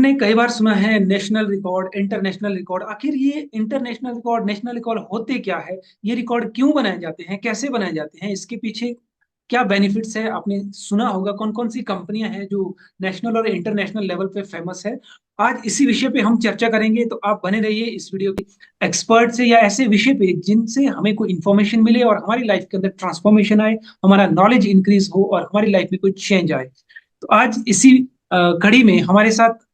हमने कई बार सुना है नेशनल रिकॉर्ड, इंटरनेशनल रिकॉर्ड। आखिर ये इंटरनेशनल रिकॉर्ड, नेशनल रिकॉर्ड होते क्या है? ये रिकॉर्ड क्यों बनाए जाते हैं, कैसे बनाए जाते हैं, इसके पीछे क्या बेनिफिट्स है? आपने सुना होगा कौन कौन सी कंपनियां हैं जो नेशनल और इंटरनेशनल लेवल पे फेमस है। आज इसी विषय पे हम चर्चा करेंगे, तो आप बने रहिए इस वीडियो की एक्सपर्ट से या ऐसे विषय पे जिनसे हमें कोई इन्फॉर्मेशन मिले और हमारी लाइफ के अंदर ट्रांसफॉर्मेशन आए, हमारा नॉलेज इंक्रीज हो और हमारी लाइफ में कोई चेंज आए। तो आज इसी कड़ी में हमारे साथ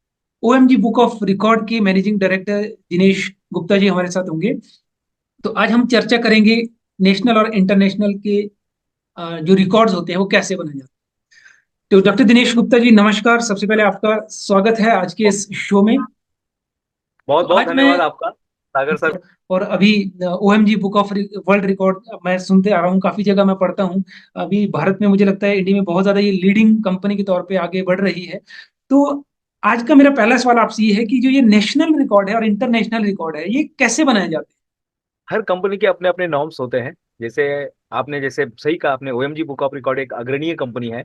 ओएमजी बुक ऑफ रिकॉर्ड के मैनेजिंग डायरेक्टर दिनेश गुप्ता जी हमारे साथ होंगे। तो आज हम चर्चा करेंगे नेशनल और इंटरनेशनल के जो रिकॉर्ड्स होते हैं वो कैसे बनाए जाते हैं। तो डॉक्टर दिनेश गुप्ता जी नमस्कार, सबसे पहले आपका स्वागत है आज के इस शो में। तो बहुत बहुत आज मैं धन्यवाद आपका सागर सर। और अभी OMG book of world record मैं सुनते आ रहा हूँ, काफी जगह मैं पढ़ता हूँ। अभी भारत में मुझे लगता है इंडिया में बहुत ज्यादा ये लीडिंग कंपनी के तौर पे आगे बढ़ रही है। तो आज का मेरा पहला सवाल आपसे ये है कि जो ये नेशनल रिकॉर्ड है और इंटरनेशनल रिकॉर्ड है, ये कैसे बनाए जाते हर कंपनी के अपने अपने नॉर्म्स होते हैं। जैसे आपने जैसे सही कहा, आपने ओएमजी बुक ऑफ रिकॉर्ड एक अग्रणीय कंपनी है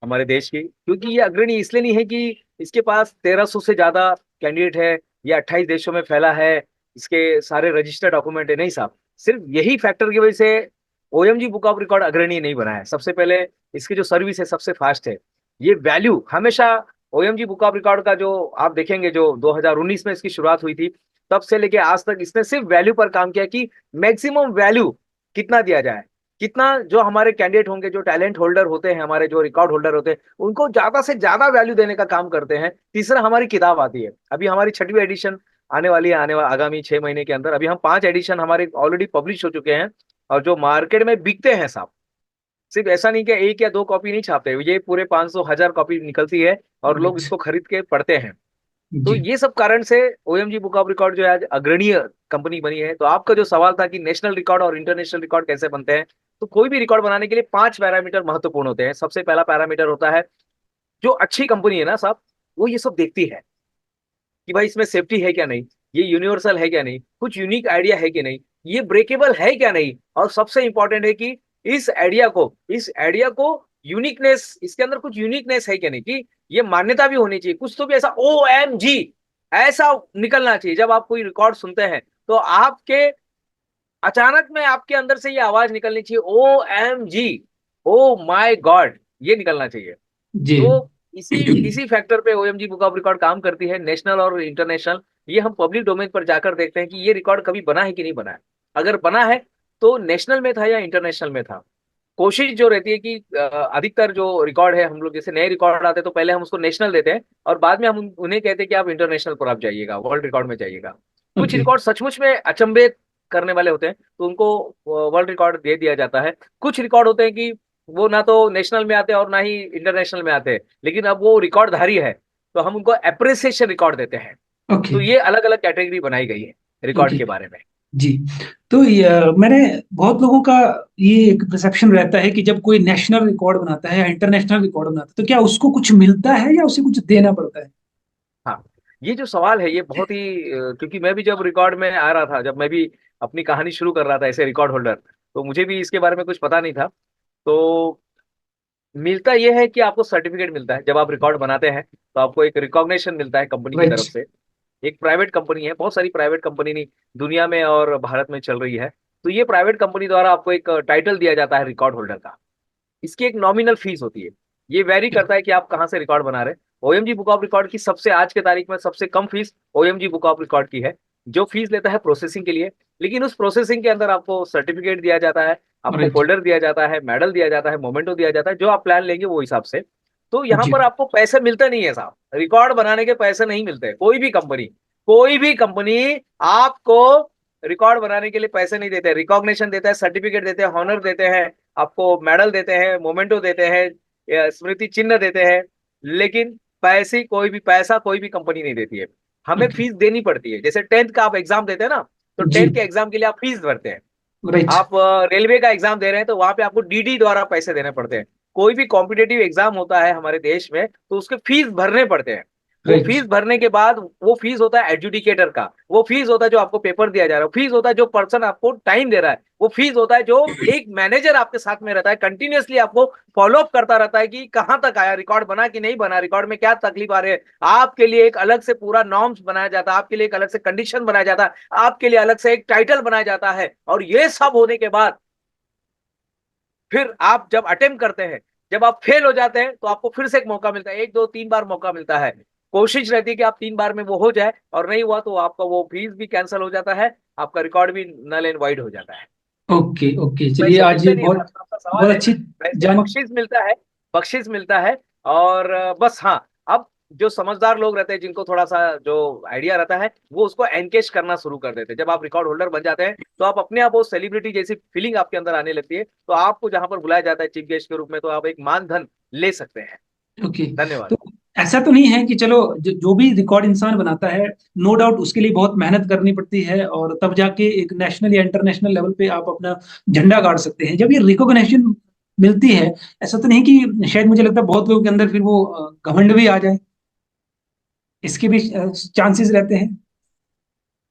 हमारे देश की। क्योंकि ये अग्रणी इसलिए नहीं है कि इसके पास 1300 से ज्यादा कैंडिडेट है या 28 देशों में फैला है, इसके सारे रजिस्टर्ड डॉक्यूमेंट है, नहीं साहब। सिर्फ यही फैक्टर की वजह से ओएमजी बुक ऑफ रिकॉर्ड अग्रणी नहीं बना है। सबसे पहले इसकी जो सर्विस है सबसे फास्ट है। ये वैल्यू हमेशा ओएमजी बुक ऑफ रिकॉर्ड का जो आप देखेंगे, जो 2019 में इसकी शुरुआत हुई थी, तब से लेके आज तक इसने सिर्फ वैल्यू पर काम किया कि मैक्सिमम वैल्यू कितना दिया जाए, कितना जो हमारे कैंडिडेट होंगे, जो टैलेंट होल्डर होते हैं, हमारे जो रिकॉर्ड होल्डर होते हैं, उनको ज्यादा से ज्यादा वैल्यू देने का काम करते हैं। तीसरा, हमारी किताब आती है, अभी हमारी 6वीं एडिशन आने वाली है, आगामी 6 महीने के अंदर। अभी हम 5 एडिशन हमारे ऑलरेडी पब्लिश हो चुके हैं और जो मार्केट में बिकते हैं साहब। सिर्फ ऐसा नहीं कि एक या दो कॉपी नहीं छापते, ये पूरे 500 1000 कॉपी निकलती है और हैं? लोग इसको खरीद के पढ़ते हैं। तो जी। ये सब कारण से ओएमजी बुक ऑफ रिकॉर्ड जो है आज अग्रणीय कंपनी बनी है। तो आपका जो सवाल था कि नेशनल रिकॉर्ड और इंटरनेशनल रिकॉर्ड कैसे बनते हैं, तो कोई भी रिकॉर्ड बनाने के लिए 5 पैरामीटर महत्वपूर्ण होते हैं। सबसे पहला पैरामीटर होता है, जो अच्छी कंपनी है ना साहब, वो ये सब देखती है कि भाई इसमें सेफ्टी है क्या नहीं, ये यूनिवर्सल है क्या नहीं, कुछ यूनिक आइडिया है कि नहीं, ये ब्रेकेबल है क्या नहीं, और सबसे इंपॉर्टेंट है कि इस आइडिया को यूनिकनेस, इसके अंदर कुछ यूनिकनेस है क्या नहीं, कि ये मान्यता भी होनी चाहिए, कुछ तो भी ऐसा ओ एम जी ऐसा निकलना चाहिए। जब आप कोई रिकॉर्ड सुनते हैं तो आपके अचानक में आपके अंदर से ये आवाज निकलनी चाहिए, ओ एम जी, ओ माई गॉड, ये निकलना चाहिए। जी। तो इसी इसी फैक्टर पे ओएमजी बुक ऑफ रिकॉर्ड काम करती है, नेशनल और इंटरनेशनल। ये हम पब्लिक डोमेन पर जाकर देखते हैं कि ये रिकॉर्ड कभी बना है कि नहीं बना है। अगर बना है तो नेशनल में था या इंटरनेशनल में था। कोशिश जो रहती है कि अधिकतर जो रिकॉर्ड है, हम लोग जैसे नए रिकॉर्ड आते हैं तो पहले हम उसको नेशनल देते हैं और बाद में हम उन्हें कहते हैं कि आप इंटरनेशनल पर आप जाइएगा, वर्ल्ड रिकॉर्ड में जाइएगा। कुछ ओके। रिकॉर्ड सचमुच में अचंभे करने वाले होते हैं तो उनको वर्ल्ड रिकॉर्ड दे दिया जाता है। कुछ रिकॉर्ड होते हैं कि वो ना तो नेशनल में आते हैं और ना ही इंटरनेशनल में आते हैं, लेकिन अब वो रिकॉर्डधारी है तो हम उनको अप्रिसिएशन रिकॉर्ड देते हैं। ओके। तो ये अलग अलग कैटेगरी बनाई गई है रिकॉर्ड ओके। के बारे में। जी। तो मैंने बहुत लोगों का ये एक परसेप्शन रहता है कि जब कोई नेशनल रिकॉर्ड बनाता है या इंटरनेशनल रिकॉर्ड बनाता है तो क्या उसको कुछ मिलता है या उसे कुछ देना पड़ता है? हाँ, ये जो सवाल है ये बहुत ही क्योंकि मैं भी जब रिकॉर्ड में आ रहा था, जब मैं भी अपनी कहानी शुरू कर रहा था ऐसे रिकॉर्ड होल्डर, तो मुझे भी इसके बारे में कुछ पता नहीं था। तो मिलता ये है कि आपको सर्टिफिकेट मिलता है जब आप रिकॉर्ड बनाते हैं, तो आपको एक रिकॉग्निशन मिलता है कंपनी की राइट। तरफ से। एक प्राइवेट कंपनी है, बहुत सारी प्राइवेट कंपनी नहीं दुनिया में और भारत में चल रही है। तो ये प्राइवेट कंपनी द्वारा आपको एक टाइटल दिया जाता है रिकॉर्ड होल्डर का। इसकी एक नॉमिनल फीस होती है। ये वेरी करता है कि आप कहाँ से रिकॉर्ड बना रहे हैं। ओएमजी बुक ऑफ रिकॉर्ड की सबसे आज के तारीख में सबसे कम fees OMG book of record की है, जो फीस लेता है प्रोसेसिंग के लिए। लेकिन उस प्रोसेसिंग के अंदर आपको सर्टिफिकेट दिया जाता है, आपको राइट। फोल्डर दिया जाता है, मेडल दिया जाता है, मोमेंटो दिया जाता है, जो आप प्लान लेंगे वो हिसाब से। तो यहाँ जी। पर आपको पैसे मिलते नहीं है साहब, रिकॉर्ड बनाने के पैसे नहीं मिलते। कोई भी कंपनी आपको रिकॉर्ड बनाने के लिए पैसे नहीं देते, रिकॉग्निशन देता है, सर्टिफिकेट देते हैं, हॉनर देते हैं, आपको मेडल देते हैं, मोमेंटो देते हैं, या स्मृति चिन्ह देते हैं। लेकिन पैसा कोई भी कंपनी नहीं देती है। हमें ओके। फीस देनी पड़ती है। जैसे 10th का आप एग्जाम देते हैं ना, तो जी। 10th के एग्जाम के लिए आप फीस भरते हैं। राइट। आप रेलवे का एग्जाम दे रहे हैं तो वहां पे आपको डीडी द्वारा पैसे देने पड़ते हैं। कोई भी कॉम्पिटेटिव एग्जाम होता है हमारे देश में तो उसके फीस भरने पड़ते हैं। वो राइट। फीस भरने के बाद वो फीस होता है एडजुडिकेटर का, वो फीस होता है जो आपको पेपर दिया जा रहा है, फीस होता है जो पर्सन आपको टाइम दे रहा है, वो फीस होता है जो एक मैनेजर आपके साथ में रहता है, कंटिन्यूअसली आपको फॉलो अप करता रहता है कि कहां तक आया, रिकॉर्ड बना कि नहीं बना, रिकॉर्ड में क्या तकलीफ आ रही है। आपके लिए एक अलग से पूरा नॉर्म्स बनाया जाता है, आपके लिए एक अलग से कंडीशन बनाया जाता है, आपके लिए अलग से एक टाइटल बनाया जाता है। और ये सब होने के बाद फिर आप जब अटेम्प्ट करते हैं, जब आप फेल हो जाते हैं, तो आपको फिर से एक मौका मिलता है, एक दो तीन बार मौका मिलता है। कोशिश रहती है कि आप 3 बार में वो हो जाए, और नहीं हुआ तो आपका वो फीस भी कैंसिल हो जाता है, आपका रिकॉर्ड भी नल एंड वाइड हो जाता है। ओके ओके, चलिए वैसे आज ये मिलते नहीं है, बहुत आपका सवाल बहुत है। अच्छी वैसे जान। बख्शीश मिलता है, बख्शीश मिलता है। और बस हाँ, अब जो समझदार लोग रहते हैं, जिनको थोड़ा सा जो आइडिया रहता है, वो उसको एनकेश करना शुरू कर देते हैं। जब आप रिकॉर्ड होल्डर बन जाते हैं, तो आप अपने आप वो सेलिब्रिटी जैसी फीलिंग आपके अंदर आने लगती है, तो आपको जहां पर बुलाया जाता है चीफ गेस्ट के रूप में, तो आप एक मानधन ले सकते हैं। ओके। धन्यवाद। तो ऐसा तो नहीं है कि चलो जो भी रिकॉर्ड इंसान बनाता है, नो डाउट उसके लिए बहुत मेहनत करनी पड़ती है, और तब जाके एक नेशनल या इंटरनेशनल लेवल पे आप अपना झंडा गाड़ सकते हैं जब ये रिकॉग्निशन मिलती है। ऐसा तो नहीं कि शायद, मुझे लगता है बहुत लोगों के अंदर फिर वो घमंड भी आ जाए, इसके भी चांसेस रहते हैं।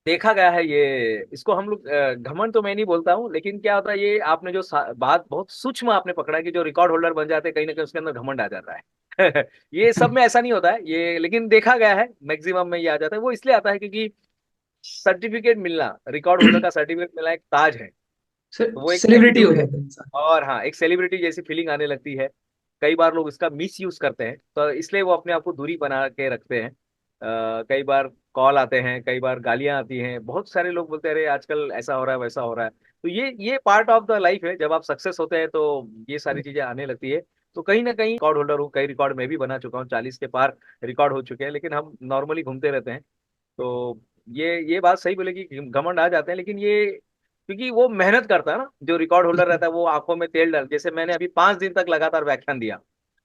देखा गया है ये, इसको हम लोग घमंड तो मैं नहीं बोलता हूँ, लेकिन क्या होता है, ये आपने जो बात बहुत सूक्ष्म आपने पकड़ा कि जो रिकॉर्ड होल्डर बन जाते हैं, कहीं ना कहीं उसके अंदर घमंड आ जाता है। ये सब में ऐसा नहीं होता है ये, लेकिन देखा गया है मैक्सिमम में ये आ जाता है। वो इसलिए आता है क्योंकि सर्टिफिकेट मिलना, रिकॉर्ड होल्डर का सर्टिफिकेट मिलना एक ताज है। तो वो एक सेलिब्रिटी हो एटीट्यूड है, जाता है इंसान। और हाँ, एक सेलिब्रिटी जैसी फीलिंग आने लगती है। कई बार लोग इसका मिस यूज करते हैं, तो इसलिए वो अपने आप को दूरी बना के रखते हैं। कई बार कॉल आते हैं, कई बार गालियां आती हैं, बहुत सारे लोग बोलते हैं अरे आजकल ऐसा हो रहा है, वैसा हो रहा है। तो ये पार्ट ऑफ द लाइफ है, जब आप सक्सेस होते हैं तो ये सारी चीजें आने लगती है। तो कहीं ना कहीं रिकॉर्ड होल्डर हूँ, कई रिकॉर्ड मैं भी बना चुका हूँ, 40 के पार रिकॉर्ड हो चुके हैं, लेकिन हम नॉर्मली घूमते रहते हैं। तो ये बात सही बोले कि घमंड आ जाते हैं, लेकिन ये क्योंकि वो मेहनत करता है ना, जो रिकॉर्ड होल्डर रहता है, वो आंखों में तेल डाल, जैसे मैंने अभी 5 दिन तक लगातार व्याख्यान दिया।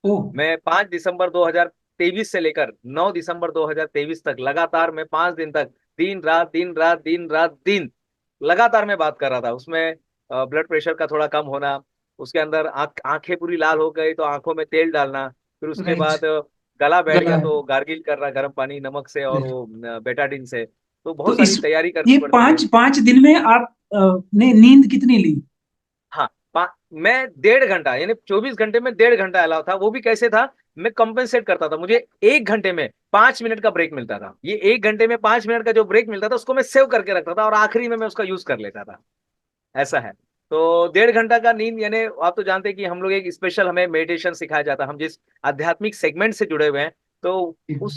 ओ। मैं 5 दिसंबर 2023 से लेकर 9 दिसंबर 2023 तक लगातार मैं 5 दिन तक दिन रात दिन रात दिन रात दिन लगातार मैं बात कर रहा था। उसमें ब्लड प्रेशर का थोड़ा कम होना, उसके अंदर आंखें पूरी लाल हो गई तो आंखों में तेल डालना, फिर उसके राइट। बाद गला बैठ गला गया है। तो गार्गिल करना गर्म पानी नमक से, और बिल्कुल। वो बेटाडीन से। तो तो बहुत सारी इस तैयारी ये करनी पड़ती है। पांच पांच दिन में आप ने नींद कितनी ली? हाँ, मैं 1.5 घंटा, यानी 24 घंटे में 1.5 घंटा अलाव था। वो भी कैसे था, मैं कंपेंसेट करता था, मुझे 1 घंटे में 5 मिनट का ब्रेक मिलता था। ये 1 घंटे में 5 मिनट का जो ब्रेक मिलता था, उसको मैं सेव करके रखता था, और आखिरी में मैं उसका यूज कर लेता था। ऐसा है। तो 1.5 घंटा का नींद, यानी आप तो जानते हैं कि हम लोग एक स्पेशल, हमें मेडिटेशन सिखाया जाता है, हम जिस आध्यात्मिक सेगमेंट से जुड़े हुए हैं, तो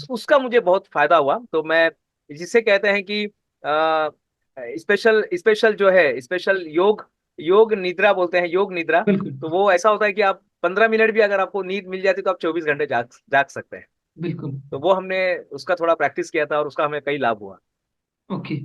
उसका मुझे बहुत फायदा हुआ। तो मैं, जिसे कहते हैं कि स्पेशल स्पेशल जो है, स्पेशल योग, योग निद्रा बोलते हैं, योग निद्रा। बिल्कुल तो वो ऐसा होता है कि आप 15 मिनट भी अगर आपको नींद मिल जाती, तो आप 24 घंटे जाग जाग सकते हैं। बिल्कुल। तो वो हमने उसका थोड़ा प्रैक्टिस किया था, और उसका हमें कई लाभ हुआ। ओके।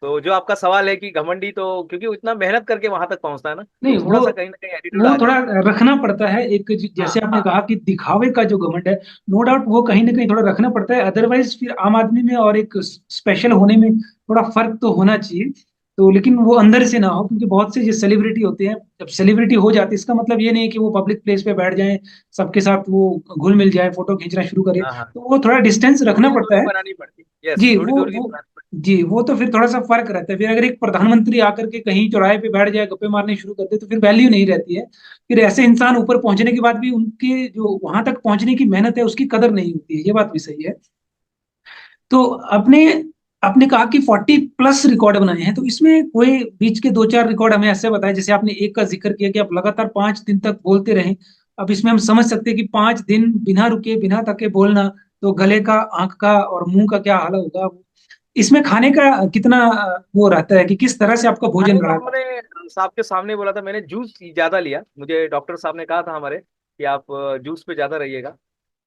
तो जो आपका सवाल है कि घमंडी, तो क्योंकि वो इतना मेहनत करके वहां तक पहुंचता है ना, तो नहीं, थोड़ा सा कहीं ना कहीं एटीट्यूड वो आ थोड़ा जाता है। रखना पड़ता है एक, हाँ जैसे आपने हाँ। कहा कि दिखावे का जो घमंड है, नो डाउट वो कहीं ना कहीं थोड़ा रखना पड़ता है, अदरवाइज फिर आम आदमी में और एक स्पेशल होने में थोड़ा फर्क तो होना चाहिए। तो लेकिन वो अंदर से ना हो, क्योंकि बहुत से जो सेलिब्रिटी होते हैं, जब सेलिब्रिटी हो जाती है इसका मतलब ये नहीं है कि वो पब्लिक प्लेस पे बैठ जाएं, सबके साथ वो घुल मिल जाए, फोटो खींचना शुरू करे। हाँ हाँ, तो वो थोड़ा डिस्टेंस थोड़ी रखना सी पड़ता दूरी है। बनानी पड़ती है, यस, जी थोड़ी वो दूरी वो बनानी पड़ती जी वो तो फिर थोड़ा सा फर्क रहता है। फिर अगर एक प्रधानमंत्री आकर के कहीं चौराहे पे बैठ जाए, गप्पे मारने शुरू कर दे, तो फिर वैल्यू नहीं रहती है। फिर ऐसे इंसान ऊपर पहुंचने के बाद भी उनके जो वहां तक पहुंचने की मेहनत है उसकी कदर नहीं होती है, ये बात भी सही है। तो अपने आपने कहा कि 40+ रिकॉर्ड बनाए हैं, तो इसमें कोई बीच के दो चार रिकॉर्ड हमें ऐसे बताएं। जैसे आपने एक का जिक्र किया कि आप लगातार 5 दिन तक बोलते रहे। अब इसमें हम समझ सकते हैं कि 5 दिन बिना रुके बिना थके बोलना, तो गले का, आंख का और मुंह का क्या हाल होगा। इसमें खाने का कितना वो रहता है कि किस तरह से आपका है। खाने भोजन का रहा था? हमने साहब के सामने बोला था, मैंने जूस ज्यादा लिया। मुझे डॉक्टर साहब ने कहा था हमारे कि आप जूस पे ज्यादा रहिएगा।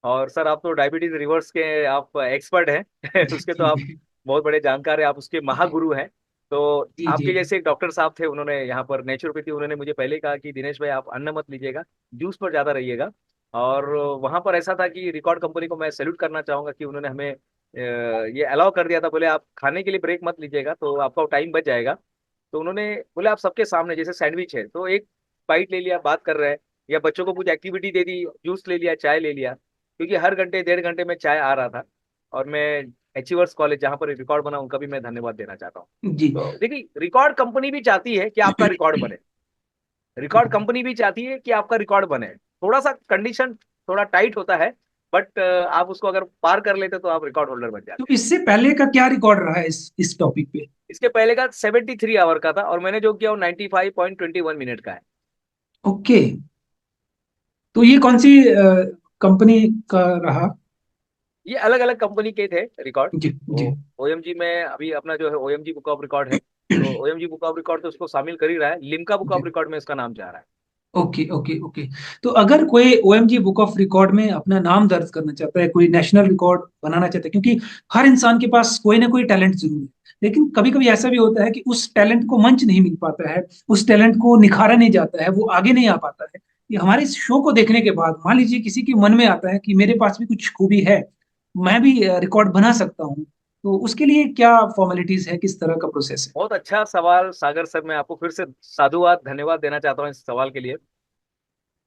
और सर, आप तो डायबिटीज रिवर्स के आप एक्सपर्ट हैं। जी उसके तो जी आप बहुत बड़े जानकार हैं, आप उसके महागुरु हैं। तो जी जी। आपके जैसे एक डॉक्टर साहब थे, उन्होंने यहाँ पर नेचुरोपैथी, उन्होंने मुझे पहले ही कहा कि दिनेश भाई, आप अन्न मत लीजिएगा, जूस पर ज्यादा रहिएगा। और वहां पर ऐसा था कि रिकॉर्ड कंपनी को मैं सैल्यूट करना चाहूंगा कि उन्होंने हमें ये अलाउ कर दिया था। बोले आप खाने के लिए ब्रेक मत लीजिएगा, तो आपका टाइम बच जाएगा। तो उन्होंने बोले आप सबके सामने, जैसे सैंडविच है तो एक बाइट ले लिया, बात कर रहे हैं, या बच्चों को कुछ एक्टिविटी दे दी, जूस ले लिया, चाय ले लिया, क्योंकि हर घंटे 1.5 घंटे में चाय आ रहा था। और मैं अचीवर्स कॉलेज जहाँ पर रिकॉर्ड बना उनका भी मैं धन्यवाद देना चाहता हूँ। जी। तो देखिए, रिकॉर्ड कंपनी भी चाहती है कि आपका रिकॉर्ड बने, रिकॉर्ड कंपनी भी चाहती है कि आपका रिकॉर्ड बने। थोड़ा सा कंडीशन थोड़ा टाइट होता है, बट आप उसको अगर पार कर लेते तो आप रिकॉर्ड होल्डर बन तो जाते हैं। इससे पहले का क्या रिकॉर्ड रहा है इस टॉपिक पे? इसके पहले का 73 आवर का था और मैंने जो किया वो 95.21 मिनट का है। ओके। तो ये कौन सी कंपनी का रहा? ये अलग अलग कंपनी के थे रिकॉर्ड। जी वो जी। ओएमजी में अभी अपना जो है ओएमजी बुक ऑफ रिकॉर्ड है, तो ओएमजी बुक ऑफ रिकॉर्ड तो उसको शामिल कर ही रहा है, लिम्का बुक ऑफ जी। रिकॉर्ड में इसका नाम जा रहा है। Okay okay okay. तो अगर कोई ओएमजी बुक ऑफ रिकॉर्ड में अपना नाम दर्ज करना चाहता है, कोई नेशनल रिकॉर्ड बनाना चाहता है, क्योंकि हर इंसान के पास कोई ना कोई टैलेंट जरूर है, लेकिन कभी कभी ऐसा भी होता है कि उस टैलेंट को मंच नहीं मिल पाता है, उस टैलेंट को निखारा नहीं जाता है, वो आगे नहीं आ पाता है। ये हमारे इस शो को देखने के बाद मान लीजिए किसी के मन में आता है कि मेरे पास भी कुछ खूबी है, मैं भी रिकॉर्ड बना सकता हूँ, तो उसके लिए क्या फॉर्मेलिटीज है, किस तरह का प्रोसेस है? बहुत अच्छा सवाल सागर सर, मैं आपको फिर से साधुवाद धन्यवाद देना चाहता हूँ इस सवाल के लिए।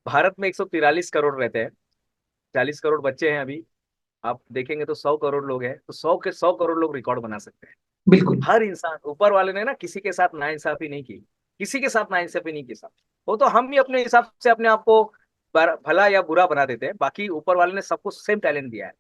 भारत में 143 करोड़ रहते हैं, 40 करोड़ बच्चे हैं अभी, आप देखेंगे तो 100 करोड़ लोग हैं, तो 100 के 100 करोड़ लोग रिकॉर्ड बना सकते हैं। बिल्कुल। हर इंसान, ऊपर वाले ने ना किसी के साथ नाइंसाफी नहीं की, किसी के साथ नाइंसाफी नहीं की साहब। वो तो हम ही अपने हिसाब से अपने आप को भला या बुरा बना देते हैं, बाकी ऊपर वाले ने सबको सेम टैलेंट दिया है।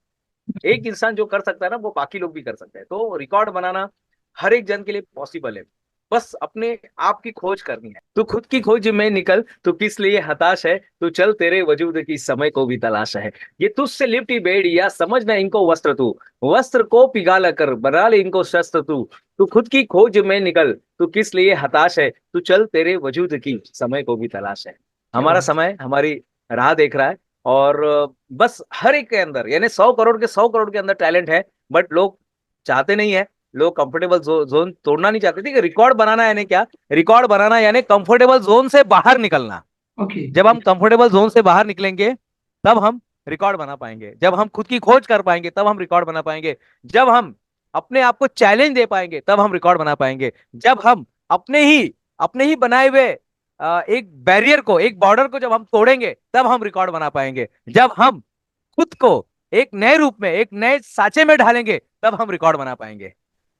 एक इंसान जो कर सकता है ना वो बाकी लोग भी कर सकते हैं, तो रिकॉर्ड बनाना हर एक जन के लिए पॉसिबल है। बस अपने आप की खोज करनी है। तू खुद की खोज में निकल, तू किस लिए हताश है, तू चल तेरे वजूद की समय को भी तलाश है। ये तुझसे लिपटी बेड़िया समझ न इनको वस्त्र तू, वस्त्र को पिघाला कर बना ले इनको शस्त्र तू। तू खुद की खोज में निकल, तू किस लिए हताश है, तू चल तेरे वजूद की समय को भी तलाश है। क्या हमारा बात। समय हमारी राह देख रहा है, और बस हर एक के अंदर, यानी 100 करोड़ के 100 करोड़ के अंदर टैलेंट है, बट लोग चाहते नहीं है। लोग कंफर्टेबल जोन तोड़ना नहीं चाहते। ठीक है, रिकॉर्ड बनाना यानी क्या? रिकॉर्ड बनाना यानी कंफर्टेबल जोन से बाहर निकलना। ओके। जब हम कंफर्टेबल जोन से बाहर निकलेंगे तब हम रिकॉर्ड बना पाएंगे। जब हम खुद की खोज कर पाएंगे तब हम रिकॉर्ड बना पाएंगे। जब हम अपने आप को चैलेंज दे पाएंगे तब हम रिकॉर्ड बना पाएंगे। जब हम अपने ही बनाए हुए एक बैरियर को, एक बॉर्डर को जब हम तोड़ेंगे तब हम रिकॉर्ड बना पाएंगे। जब हम खुद को एक नए रूप में, एक नए साचे में ढालेंगे तब हम रिकॉर्ड बना पाएंगे।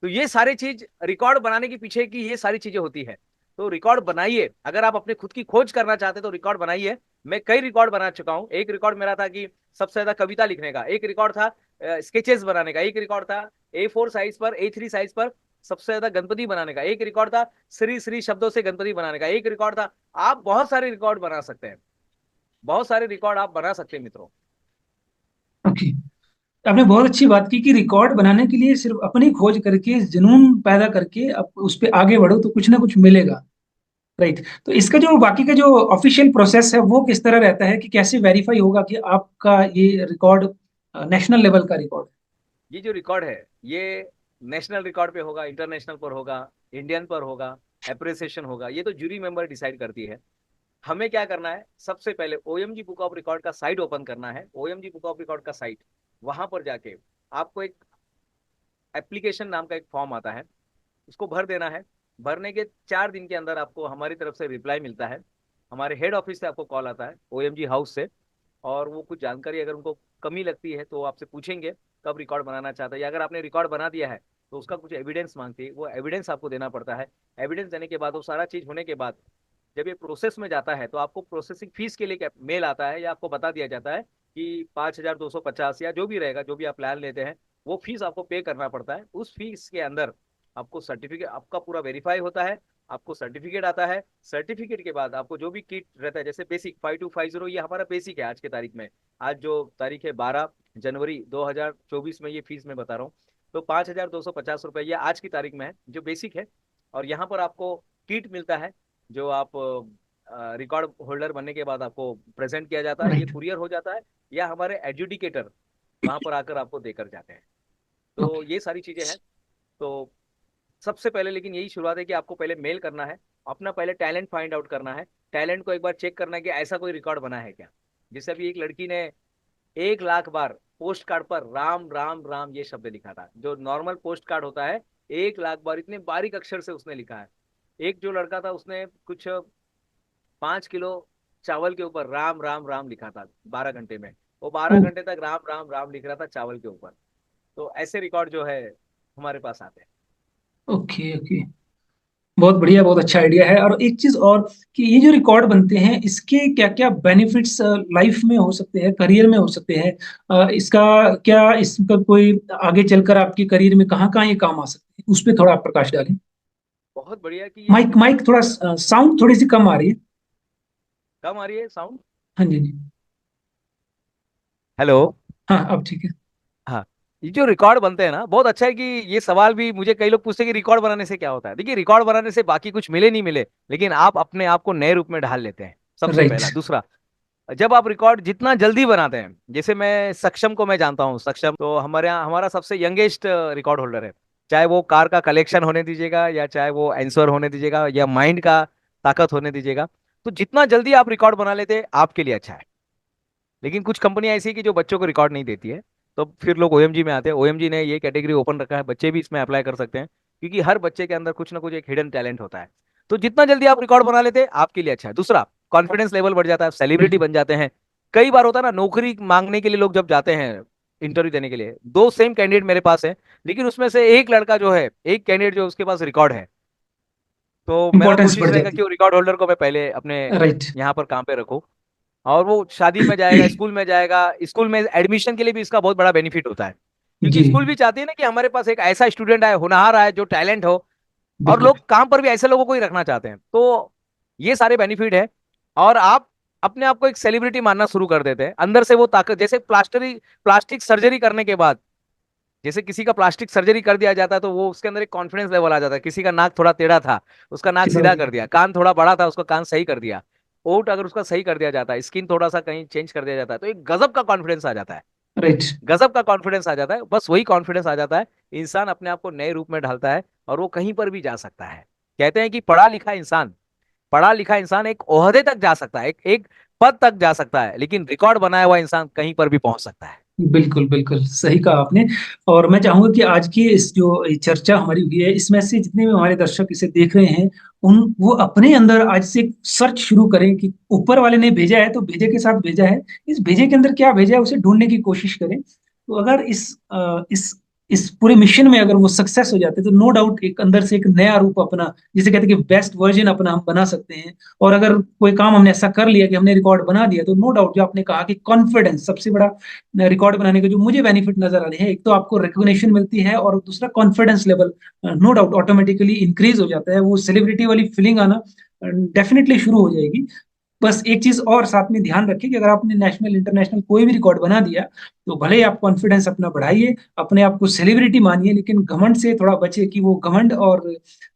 तो ये सारी चीज रिकॉर्ड बनाने के पीछे की ये सारी चीजें होती है। तो रिकॉर्ड बनाइए, अगर आप अपने खुद की खोज करना चाहते हैं तो रिकॉर्ड बनाइए। मैं कई रिकॉर्ड बना चुका हूं। एक रिकॉर्ड मेरा था कि सबसे ज्यादा कविता लिखने का, एक रिकॉर्ड था स्केचेस बनाने का, एक रिकॉर्ड था A4 साइज पर, A3 साइज पर सबसे ज्यादा गणपति बनाने का, एक रिकॉर्ड था श्री श्री शब्दों से गणपति बनाने का, एक रिकॉर्ड था। आप बहुत सारे रिकॉर्ड बना सकते हैं, बहुत सारे रिकॉर्ड आप बना सकते हैं मित्रों। ओके। आपने बहुत अच्छी बात की कि रिकॉर्ड बनाने के लिए सिर्फ अपनी खोज करके, जुनून पैदा करके अब उस पे आगे बढ़ो तो कुछ ना कुछ मिलेगा। राइट। तो इसका जो बाकी का जो ऑफिशियल प्रोसेस है वो किस तरह रहता है, कि कैसे वेरीफाई होगा कि आपका ये रिकॉर्ड नेशनल लेवल का रिकॉर्ड ये जो रिकॉर्ड है ये नेशनल रिकॉर्ड पे होगा, इंटरनेशनल पर होगा, इंडियन पर होगा, अप्रिसिएशन होगा, ये तो जूरी मेंबर डिसाइड करती है। हमें क्या करना है, सबसे पहले ओएमजी बुक ऑफ रिकॉर्ड का साइट ओपन करना है। ओएमजी बुक ऑफ रिकॉर्ड का साइट, वहां पर जाके आपको एक एप्लीकेशन नाम का एक फॉर्म आता है, उसको भर देना है। भरने के 4 दिन के अंदर आपको हमारी तरफ से रिप्लाई मिलता है। हमारे हेड ऑफिस से आपको कॉल आता है, ओएमजी हाउस से, और वो कुछ जानकारी अगर उनको कमी लगती है तो वो आपसे पूछेंगे कब रिकॉर्ड बनाना चाहता है, या अगर आपने रिकॉर्ड बना दिया है तो उसका कुछ एविडेंस मांगती है, वो एविडेंस आपको देना पड़ता है। एविडेंस देने के बाद, वो सारा चीज होने के बाद जब ये प्रोसेस में जाता है तो आपको प्रोसेसिंग फीस के लिए मेल आता है, या आपको बता दिया जाता है कि 5,250 या जो भी रहेगा, जो भी आप प्लान लेते हैं वो फीस आपको पे करना पड़ता है। उस फीस के अंदर आपको सर्टिफिकेट, आपका पूरा वेरीफाई होता है, आपको सर्टिफिकेट आता है। सर्टिफिकेट के बाद आपको जो भी किट रहता है, जैसे बेसिक 5250, ये हमारा बेसिक है आज के तारीख में। आज जो तारीख है 12 जनवरी 2024 में, ये फीस मैं बता रहा हूँ। तो 5,250 रुपये ये आज की तारीख में है जो बेसिक है। और यहाँ पर आपको किट मिलता है जो आप रिकॉर्ड होल्डर बनने के बाद आपको प्रेजेंट किया जाता है, ये राइट। कुरियर हो जाता है, या हमारे एडजुडिकेटर वहां पर आकर आपको देकर जाते हैं। तो ओके। ये सारी चीजें हैं। तो सबसे पहले लेकिन यही शुरुआत है कि आपको पहले मेल करना है, अपना पहले टैलेंट फाइंड आउट करना है, टैलेंट को एक बार चेक करना है कि ऐसा कोई रिकॉर्ड बना है क्या। जैसे अभी एक लड़की ने 1 लाख बार पोस्ट कार्ड पर राम राम राम ये शब्द लिखा था, जो नॉर्मल पोस्ट कार्ड होता है 1 लाख बार इतने बारीक अक्षर से उसने लिखा है। एक जो लड़का था उसने कुछ 5 किलो चावल के ऊपर राम राम राम लिखा था 12 घंटे में। वो 12 घंटे तक राम राम राम लिख रहा था चावल के ऊपर। तो ऐसे रिकॉर्ड जो है हमारे पास आते हैं। ओके ओके, बहुत बढ़िया, बहुत अच्छा आइडिया है। और एक चीज और, कि ये जो रिकॉर्ड बनते हैं इसके क्या क्या बेनिफिट्स लाइफ में हो सकते हैं, करियर में हो सकते हैं, इसका क्या, इसका कोई आगे चलकर आपके करियर में कहाँ कहाँ ये काम आ सकते हैं, उस पर थोड़ा आप प्रकाश डालें। बहुत बढ़िया कि ये माइक माइक थोड़ा, साउंड थोड़ी सी कम आ रही है। कम आ रही है साउंड। हाँ जी जी। हेलो। हाँ अब ठीक है। हाँ, ये जो रिकॉर्ड बनते हैं ना, बहुत अच्छा है कि ये सवाल भी मुझे कई लोग पूछते हैं कि रिकॉर्ड बनाने से क्या होता है। देखिए, रिकॉर्ड बनाने से बाकी कुछ मिले नहीं मिले, लेकिन आप अपने आप को नए रूप में ढाल लेते हैं, सबसे राइट। पहला। दूसरा, जब आप रिकॉर्ड जितना जल्दी बनाते हैं, जैसे मैं सक्षम को मैं जानता हूँ, सक्षम तो हमारे यहाँ हमारा सबसे यंगेस्ट रिकॉर्ड होल्डर है। चाहे वो कार का कलेक्शन होने दीजिएगा, या चाहे वो आंसर होने दीजिएगा, या माइंड का ताकत होने दीजिएगा, तो जितना जल्दी आप रिकॉर्ड बना लेते हैं आपके लिए अच्छा है। लेकिन कुछ कंपनियां ऐसी है कि जो बच्चों को रिकॉर्ड नहीं देती है, तो फिर लोग ओएमजी में आते हैं। ओएमजी ने ये कैटेगरी ओपन रखा है, बच्चे भी इसमें अप्लाई कर सकते हैं, क्योंकि हर बच्चे के अंदर कुछ ना कुछ एक हिडन टैलेंट होता है। तो जितना जल्दी आप रिकॉर्ड बना लेते हैं आपके लिए अच्छा है। दूसरा, कॉन्फिडेंस लेवल बढ़ जाता है, सेलिब्रिटी बिल्कुल। बन जाते हैं। कई बार होता है ना, नौकरी मांगने के लिए लोग जब जाते हैं इंटरव्यू देने के लिए, दो सेम कैंडिडेट मेरे पास है, लेकिन उसमें से एक लड़का जो है, एक कैंडिडेट जो उसके पास रिकॉर्ड है, तो मेरा इंपॉर्टेंस कोशिश बढ़ रहेगा जाती कि वो रिकॉर्ड होल्डर को मैं पहले अपने है। राइट। यहाँ पर काम पे रखूं। और वो शादी में जाएगा, स्कूल में जाएगा, स्कूल में एडमिशन के लिए भी इसका बहुत बड़ा बेनिफिट होता है, जी। क्योंकि स्कूल भी चाहते हैं ना कि हमारे पास एक ऐसा स्टूडेंट आए, होनहार आए, जो टैलेंट हो। और बिल्कुल। लोग काम पर भी ऐसे लोगों को ही रखना चाहते हैं। तो ये सारे बेनिफिट है। और आप अपने आप को एक सेलिब्रिटी मानना शुरू कर देते हैं, अंदर से वो ताकत। जैसे प्लास्टिक सर्जरी करने के बाद, जैसे किसी का प्लास्टिक सर्जरी कर दिया जाता है, तो वो उसके अंदर एक कॉन्फिडेंस लेवल आ जाता है। किसी का नाक थोड़ा टेढ़ा था, उसका नाक सीधा हो सीधा गया। कर दिया। कान थोड़ा बड़ा था, उसका कान सही कर दिया। ओट अगर उसका सही कर दिया जाता है, स्किन थोड़ा सा कहीं चेंज कर दिया जाता है, तो एक गजब का कॉन्फिडेंस आ जाता है। राइट। गजब का कॉन्फिडेंस आ जाता है। बस वही कॉन्फिडेंस आ जाता है, इंसान अपने आप को नए रूप में ढालता है, और वो कहीं पर भी जा सकता है। कहते हैं कि पढ़ा लिखा इंसान एक ओहदे तक जा सकता है, एक एक पद तक जा सकता है, लेकिन रिकॉर्ड बनाया हुआ इंसान कहीं पर भी पहुंच सकता है। बिल्कुल बिल्कुल सही कहा आपने। और मैं चाहूंगा कि आज की इस जो चर्चा हमारी हुई है, इसमें से जितने भी हमारे दर्शक इसे देख रहे हैं, उन वो अपने अंदर आज से सर्च शुरू करें कि ऊपर वाले ने भेजा है तो भेजे के साथ भेजा है, इस भेजे के अंदर क्या भेजा है उसे ढूंढने की कोशिश करें। तो अगर इस पूरे मिशन में अगर वो सक्सेस हो जाते हैं, तो नो डाउट एक अंदर से एक नया रूप अपना, जिसे कहते हैं कि बेस्ट वर्जन अपना हम बना सकते हैं। और अगर कोई काम हमने ऐसा कर लिया कि हमने रिकॉर्ड बना दिया, तो नो डाउट जो आपने कहा कि कॉन्फिडेंस सबसे बड़ा रिकॉर्ड बनाने के जो मुझे बेनिफिट नजर आ रहे हैं, एक तो आपको रिकॉग्निशन मिलती है, और दूसरा confidence level no doubt automatically increase हो जाता है, वो सेलिब्रिटी वाली फीलिंग आना डेफिनेटली शुरू हो जाएगी। बस एक चीज और साथ में ध्यान रखिए कि अगर आपने नेशनल इंटरनेशनल कोई भी रिकॉर्ड बना दिया, तो भले ही आप कॉन्फिडेंस अपना बढ़ाइए, अपने आप को सेलिब्रिटी मानिए, लेकिन घमंड से थोड़ा बचे, कि वो घमंड और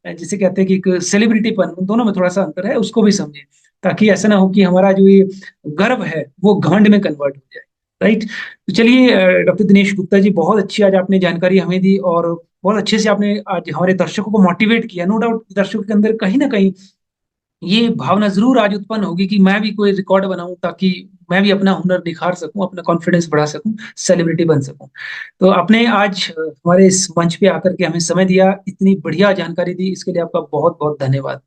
जिसे कहते हैं कि एक सेलिब्रिटीपन, उन दोनों में थोड़ा सा अंतर है, उसको भी समझें, ताकि ऐसा ना हो कि हमारा जो ये गर्व है वो घमंड में कन्वर्ट हो जाए। राइट। तो चलिए, डॉक्टर दिनेश गुप्ता जी, बहुत अच्छी आज आपने जानकारी हमें दी, और बहुत अच्छे से आपने आज हमारे दर्शकों को मोटिवेट किया। नो डाउट दर्शकों के अंदर कहीं ना कहीं ये भावना जरूर आज उत्पन्न होगी कि मैं भी कोई रिकॉर्ड बनाऊं, ताकि मैं भी अपना हुनर निखार सकूं, अपना कॉन्फिडेंस बढ़ा सकूं, सेलिब्रिटी बन सकूं। तो आपने आज हमारे इस मंच पे आकर के हमें समय दिया, इतनी बढ़िया जानकारी दी, इसके लिए आपका बहुत बहुत धन्यवाद।